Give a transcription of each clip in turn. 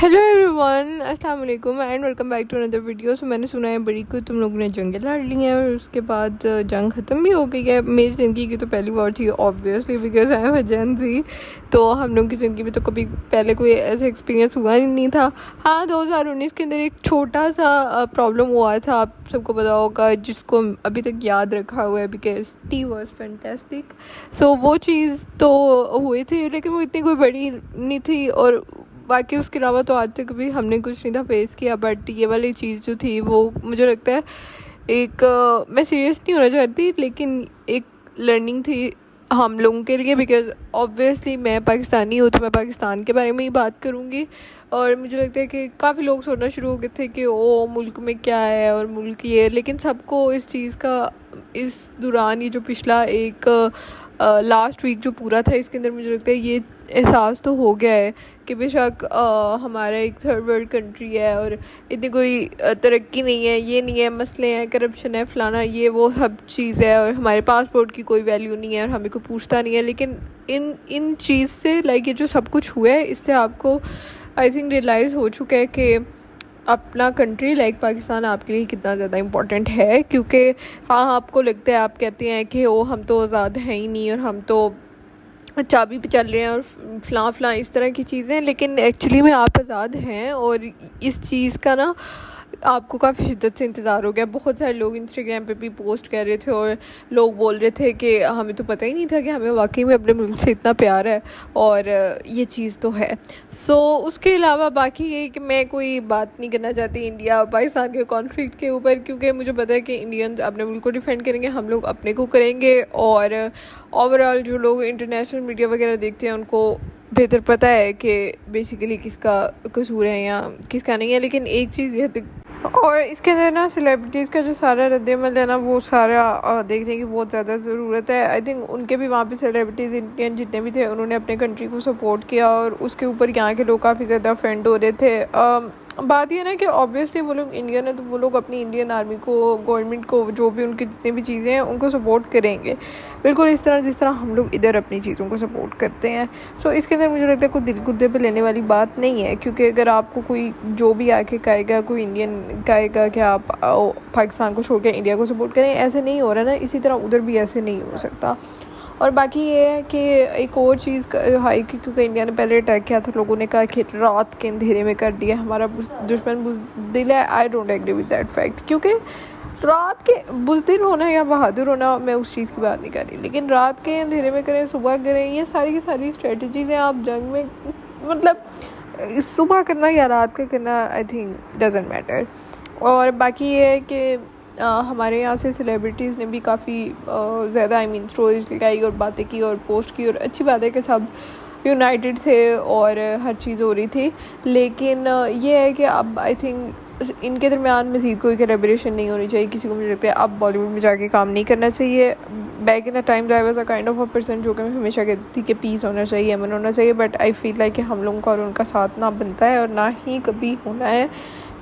Hello everyone, अस्सलाम वालेकुम and welcome back to another video. So मैंने सुना है बड़ी को तुम लोगों ने जंगें लड़ ली हैं और उसके बाद जंग ख़त्म भी हो गई है। मेरी ज़िंदगी की तो पहली वॉर थी obviously, because I am a Gen Z. तो हम लोगों की ज़िंदगी में तो कभी पहले कोई ऐसा एक्सपीरियंस हुआ ही नहीं था। हाँ, 2019 के अंदर एक छोटा सा प्रॉब्लम हुआ था, आप सबको पता होगा, जिसको अभी तक याद रखा हुआ है बिकॉज टी वॉज फैंटेस्टिक। सो वो चीज़ तो हुई थी, लेकिन वो इतनी कोई बड़ी नहीं थी और बाकी उसके अलावा तो आज तक भी हमने कुछ नहीं था फेस किया। बट ये वाली चीज़ जो थी वो मुझे लगता है एक मैं सीरियस नहीं होना चाहती, लेकिन एक लर्निंग थी हम लोगों के लिए, बिकॉज ऑब्वियसली मैं पाकिस्तानी हूँ तो मैं पाकिस्तान के बारे में ही बात करूँगी। और मुझे लगता है कि काफ़ी लोग सोचना शुरू हो गए थे कि ओ मुल्क में क्या है और मुल्क ये, लेकिन सबको इस चीज़ का इस दौरान, ये जो पिछला एक लास्ट वीक जो पूरा था, इसके अंदर मुझे लगता है ये एहसास तो हो गया है कि बेशक हमारा एक थर्ड वर्ल्ड कंट्री है और इतनी कोई तरक्की नहीं है, ये नहीं है, मसले हैं, करप्शन है, फलाना ये वो सब चीज़ है, और हमारे पासपोर्ट की कोई वैल्यू नहीं है और हमें कोई पूछता नहीं है। लेकिन इन इन चीज़ से लाइक ये जो सब कुछ हुआ है, इससे आपको आई थिंक रियलाइज़ हो चुका है कि अपना कंट्री लाइक पाकिस्तान आपके लिए कितना ज़्यादा इम्पोर्टेंट है। क्योंकि हाँ, आपको लगता है, आप कहते हैं कि ओ हम तो आज़ाद हैं ही नहीं और हम तो चाबी पे चल रहे हैं और फ़लाँ इस तरह की चीज़ें, लेकिन एक्चुअली में आप आज़ाद हैं। और इस चीज़ का ना आपको काफ़ी शिद्दत से इंतज़ार हो गया। बहुत सारे लोग इंस्टाग्राम पे भी पोस्ट कर रहे थे और लोग बोल रहे थे कि हमें तो पता ही नहीं था कि हमें वाकई में अपने मुल्क से इतना प्यार है, और ये चीज़ तो है। सो उसके अलावा बाकी ये कि मैं कोई बात नहीं करना चाहती इंडिया और पाकिस्तान के कॉन्फ्लिक्ट के ऊपर, क्योंकि मुझे पता है कि इंडियंस अपने मुल्क को डिफेंड करेंगे, हम लोग अपने को करेंगे। और ओवरऑल जो लोग इंटरनेशनल मीडिया वगैरह देखते हैं उनको बेहतर पता है कि बेसिकली किसका कसूर है या किसका नहीं है। लेकिन एक चीज़ ये, और इसके अंदर ना सेलिब्रिटीज़ का जो सारा रद्द-ए-अमल है ना, वो सारा देखने की बहुत ज़्यादा ज़रूरत है। आई थिंक उनके भी वहाँ पे सेलिब्रिटीज़ इंडियन जितने भी थे, उन्होंने अपने कंट्री को सपोर्ट किया और उसके ऊपर यहाँ के लोग काफ़ी ज़्यादा ऑफेंड हो रहे थे। बात ये ना कि ऑब्वियसली वो लोग इंडियन है तो वो लोग अपनी इंडियन आर्मी को, गवर्नमेंट को, जो भी उनकी जितनी भी चीज़ें हैं उनको सपोर्ट करेंगे, बिल्कुल इस तरह जिस तरह हम लोग इधर अपनी चीज़ों को सपोर्ट करते हैं। सो इसके अंदर मुझे लगता है कोई दिल गुर्दे पे लेने वाली बात नहीं है, क्योंकि अगर आपको कोई जो भी आके कहेगा, कोई इंडियन कहेगा कि आप पाकिस्तान को छोड़ के इंडिया को सपोर्ट करें, ऐसे नहीं हो रहा ना, इसी तरह उधर भी ऐसे नहीं हो सकता। और बाकी ये है कि एक और चीज़ हाई की, क्योंकि इंडिया ने पहले अटैक किया था, लोगों ने कहा कि रात के अंधेरे में कर दिया, हमारा दुश्मन बुज़दिल है। I don't agree with that fact, क्योंकि रात के बुज़दिल होना या बहादुर होना, मैं उस चीज़ की बात नहीं कर रही, लेकिन रात के अंधेरे में करें, सुबह करें, ये सारी की सारी स्ट्रेटजीज़ हैं। आप जंग में मतलब सुबह करना या रात का करना, आई थिंक डजेंट मैटर। और बाकी ये है कि हमारे यहाँ से सेलिब्रिटीज़ ने भी काफ़ी ज़्यादा आई मीन स्टोरीज लगाई और बातें की और पोस्ट की, और अच्छी बात है कि सब यूनाइटेड थे और हर चीज़ हो रही थी। लेकिन ये है कि अब आई थिंक इनके दरमियान मज़ीद कोई कोलैबोरेशन नहीं होनी चाहिए किसी को। मुझे लगता है अब बॉलीवुड में जाके काम नहीं करना चाहिए। Back in the times I was a kind of a person जो कि मैं हमेशा कहती थी कि पीस होना चाहिए, अमन होना चाहिए, बट आई फील लाइक कि हम लोगों का और उनका साथ ना बनता है और ना ही कभी होना है,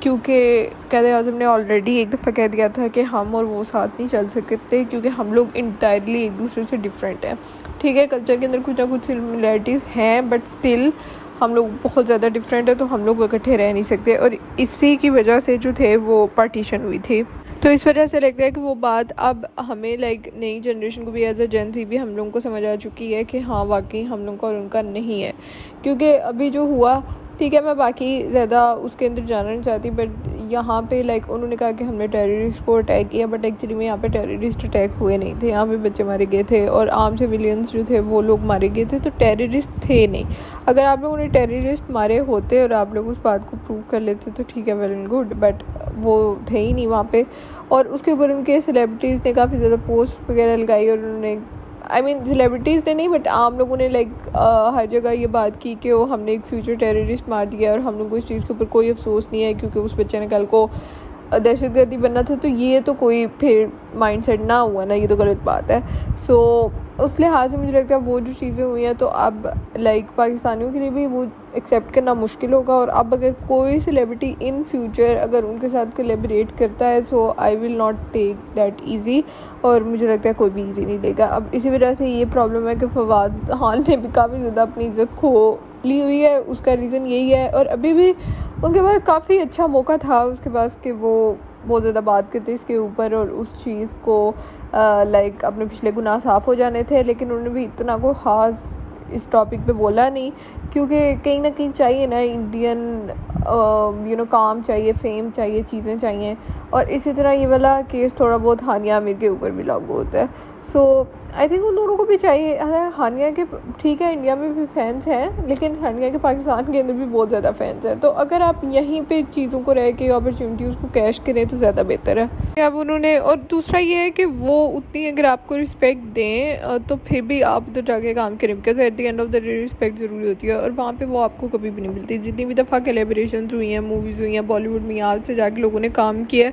क्योंकि कायदे आज़म ने ऑलरेडी एक दफ़ा कह दिया था कि हम और वो साथ नहीं चल सकते, क्योंकि हम लोग इंटायरली एक दूसरे से डिफरेंट हैं। ठीक है, कल्चर के अंदर कुछ ना कुछ सिमिलैरिटीज़ हैं, बट स्टिल हम लोग बहुत ज़्यादा डिफरेंट है, तो हम लोग इकट्ठे रह नहीं सकते। और इसी की वजह से जो थे वो पार्टीशन हुई थी। तो इस वजह से लगता है कि वो बात अब हमें लाइक नई जनरेशन को भी एज अ जेन ज़ी भी हम लोगों को समझ आ चुकी है कि हाँ वाकई हम लोगों का और उनका नहीं है। क्योंकि अभी जो हुआ, ठीक है, मैं बाकी ज़्यादा उसके अंदर जानना नहीं चाहती, बट यहाँ पे लाइक उन्होंने कहा कि हमने टेररिस्ट को अटैक किया, बट एक्चुअली में यहाँ पे टेररिस्ट अटैक हुए नहीं थे, यहाँ पे बच्चे मारे गए थे और आम सिविलियंस जो थे वो लोग मारे गए थे, तो टेररिस्ट थे नहीं। अगर आप लोगों ने टेररिस्ट मारे होते और आप लोग उस बात को प्रूव कर लेते तो ठीक है, वेल एंड गुड, बट वो थे ही नहीं वहाँ पे। और उसके ऊपर उनके सेलिब्रिटीज़ ने काफ़ी ज़्यादा पोस्ट वगैरह लगाई, और उन्होंने आई मीन सेलिब्रिटीज़ ने नहीं, बट आम लोगों ने लाइक हर जगह ये बात की कि वो हमने एक फ्यूचर टेररिस्ट मार दिया और हम लोग को इस चीज़ के ऊपर कोई अफसोस नहीं है, क्योंकि उस बच्चे ने कल को दहशतगर्दी बनना था। तो ये तो कोई फिर माइंडसेट ना हुआ ना, ये तो गलत बात है। सो उस लिहाज से मुझे लगता है वो जो चीज़ें हुई हैं, तो अब लाइक पाकिस्तानियों के लिए भी वो एक्सेप्ट करना मुश्किल होगा। और अब अगर कोई सेलिब्रिटी इन फ्यूचर अगर उनके साथ कोलैबोरेट करता है, so I will not take that easy, और मुझे लगता है कोई भी ईजी नहीं लेगा। अब इसी वजह से ये प्रॉब्लम है कि फवाद खान ने भी काफ़ी ज़्यादा अपनी इज़्ज़त खो ली हुई है, उसका रीज़न यही है। और अभी भी उनके पास काफ़ी अच्छा मौका था उसके पास कि वो बहुत ज़्यादा बात करते इसके ऊपर और उस चीज़ को लाइक अपने पिछले गुनाह साफ़ हो जाने थे, लेकिन उन्होंने भी इतना कोई ख़ास इस टॉपिक पे बोला नहीं, क्योंकि कहीं ना कहीं चाहिए ना इंडियन काम चाहिए, फेम चाहिए, चीज़ें चाहिए। और इसी तरह ये वाला केस थोड़ा बहुत हानिया आमिर के ऊपर भी लागू होता है। सो आई थिंक उन दोनों को भी चाहिए। हानिया के ठीक है इंडिया में भी फैंस हैं, लेकिन हानिया के पाकिस्तान के अंदर भी बहुत ज़्यादा फैंस हैं। तो अगर आप यहीं पे चीज़ों को रह के अपॉर्चुनिटीज़ को कैश करें तो ज़्यादा बेहतर है। अब उन्होंने, और दूसरा ये है कि वो उतनी अगर आपको रिस्पेक्ट दें तो फिर भी आप उधर जाके काम करें, because at the end of the day respect ज़रूरी होती है और वहाँ पर वो आपको कभी भी नहीं मिलती। जितनी भी दफ़ा कोलैबोरेशंस हुई हैं, मूवीज़ हुई हैं बॉलीवुड में, यहाँ से जाके लोगों ने काम किया,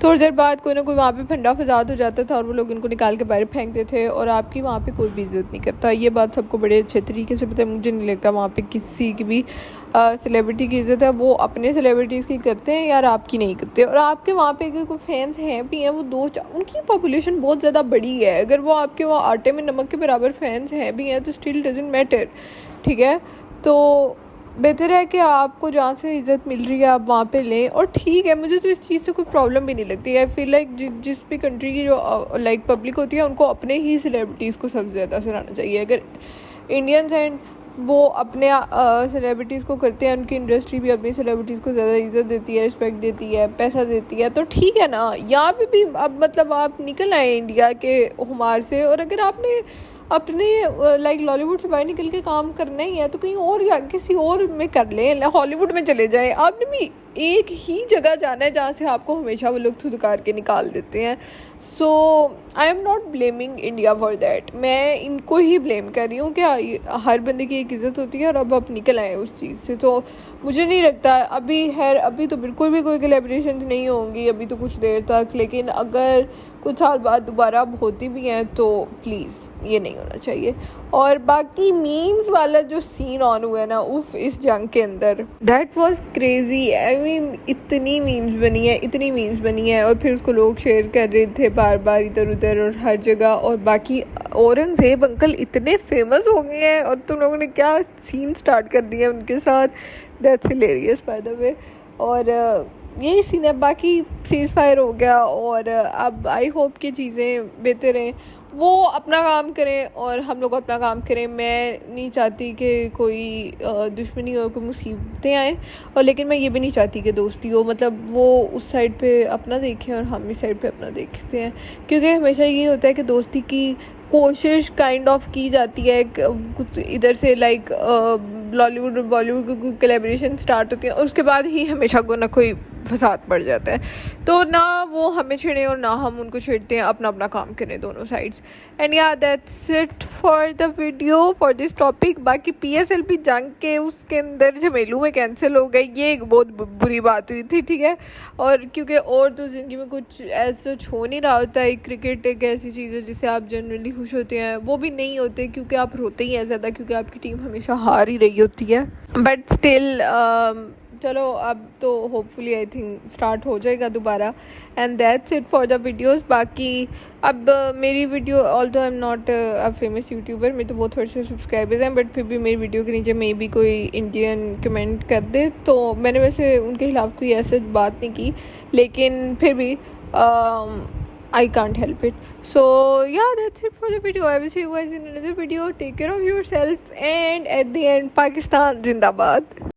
थोड़ी देर बाद कोई ना कोई वहाँ पे फंडा फसाद हो जाता था और वो लोग इनको निकाल के बाहर फेंकते थे और आपकी वहाँ पे कोई भी इज़्ज़त नहीं करता। ये बात सबको बड़े अच्छे तरीके से पता है। मुझे नहीं लगता वहाँ पे किसी की भी सेलिब्रिटी की इज़्ज़त है। वो अपने सेलिब्रिटीज़ की करते हैं यार, आपकी नहीं करते। और आपके वहाँ पे अगर कोई फैंस हैं भी हैं, वो उनकी पॉपुलेशन बहुत ज़्यादा बड़ी है, अगर वो आपके वहाँ आटे में नमक के बराबर फैंस हैं भी हैं तो स्टिल डजंट मैटर, ठीक है। तो बेहतर है कि आपको जहाँ से इज़्ज़त मिल रही है आप वहाँ पे लें। और ठीक है, मुझे तो इस चीज़ से कोई प्रॉब्लम भी नहीं लगती। आई फील लाइक जिस भी कंट्री की जो लाइक पब्लिक होती है उनको अपने ही सेलिब्रिटीज़ को सबसे ज़्यादा सराहना चाहिए। अगर इंडियंस एंड वो अपने सेलिब्रिटीज़ को करते हैं, उनकी इंडस्ट्री भी अपनी सेलिब्रिटीज़ को ज़्यादा इज़्ज़त देती है, रिस्पेक्ट देती है, पैसा देती है, तो ठीक है ना। यहाँ पे भी अब मतलब आप निकल आए इंडिया के हुमार से, और अगर आपने अपने लाइक लॉलीवुड से बाहर निकल के काम करना ही है तो कहीं और जा किसी और में कर लें, हॉलीवुड में चले जाएं। आपने भी एक ही जगह जाना है जहाँ से आपको हमेशा वो लोग धुतकार के निकाल देते हैं। So I am not blaming India for that, मैं इनको ही ब्लेम कर रही हूँ कि हर बंदे की एक इज़्ज़त होती है और अब आप निकल आए उस चीज़ से। तो मुझे नहीं लगता अभी तो बिल्कुल भी कोई कोलैबोरेशन नहीं होंगी अभी तो कुछ देर तक, लेकिन अगर कुछ साल बाद दोबारा अब होती भी हैं तो प्लीज़ ये नहीं होना चाहिए। और बाकी मीम्स वाला जो सीन ऑन हुआ है ना, उफ, इस जंग के अंदर, that was crazy. I mean इतनी मीम्स बनी है और फिर उसको लोग शेयर कर रहे थे बार बार इधर उधर और हर जगह। और बाकी औरंगज़ेब अंकल इतने फेमस हो गए हैं और तुम लोगों ने क्या सीन स्टार्ट कर दिया उनके साथ, that's hilarious by the way. और यही सीन है। बाकी सीज़ फायर हो गया और अब आई होप कि चीज़ें बेहतर हैं, वो अपना काम करें और हम लोग अपना काम करें। मैं नहीं चाहती कि कोई दुश्मनी हो, कोई मुसीबतें आएँ, और लेकिन मैं ये भी नहीं चाहती कि दोस्ती हो, मतलब वो उस साइड पे अपना देखें और हम इस साइड पे अपना देखते हैं। क्योंकि हमेशा ये होता है कि दोस्ती की कोशिश काइंड ऑफ की जाती है, कुछ इधर से लाइक बॉलीवुड की कोलैबोरेशन स्टार्ट होती है और उसके बाद ही हमेशा कोई ना कोई फसाद पड़ जाता है। तो ना वो हमें छेड़ें और ना हम उनको छेड़ते हैं, अपना अपना काम करें दोनों साइड्स। एंड या that's it for the video for this topic. बाकी PSLV जंग के उसके अंदर झमेलू में कैंसिल हो गई, ये एक बहुत बुरी बात हुई थी, ठीक है। और क्योंकि और तो ज़िंदगी में कुछ ऐसा हो नहीं रहा होता है। क्रिकेट एक ऐसी चीज़ है जिससे आप जनरली खुश होते हैं, वो भी नहीं होते क्योंकि आप रोते ही हैं ज़्यादा, क्योंकि आपकी टीम हमेशा हार ही रही होती है। बट स्टिल चलो अब तो होपफुली आई थिंक स्टार्ट हो जाएगा दोबारा। And that's it for the videos. बाकी अब मेरी video, although I am not a famous YouTuber, मेरे तो बहुत थोड़े से सब्सक्राइबर्स हैं, बट फिर भी मेरी वीडियो के नीचे मे भी कोई इंडियन कमेंट कर दे तो मैंने वैसे उनके खिलाफ़ कोई ऐसे बात नहीं की, लेकिन फिर भी I can't help it. So yeah, that's it for the video. I will see you guys in another video. Take care of yourself, and at the end, Pakistan Zindabad.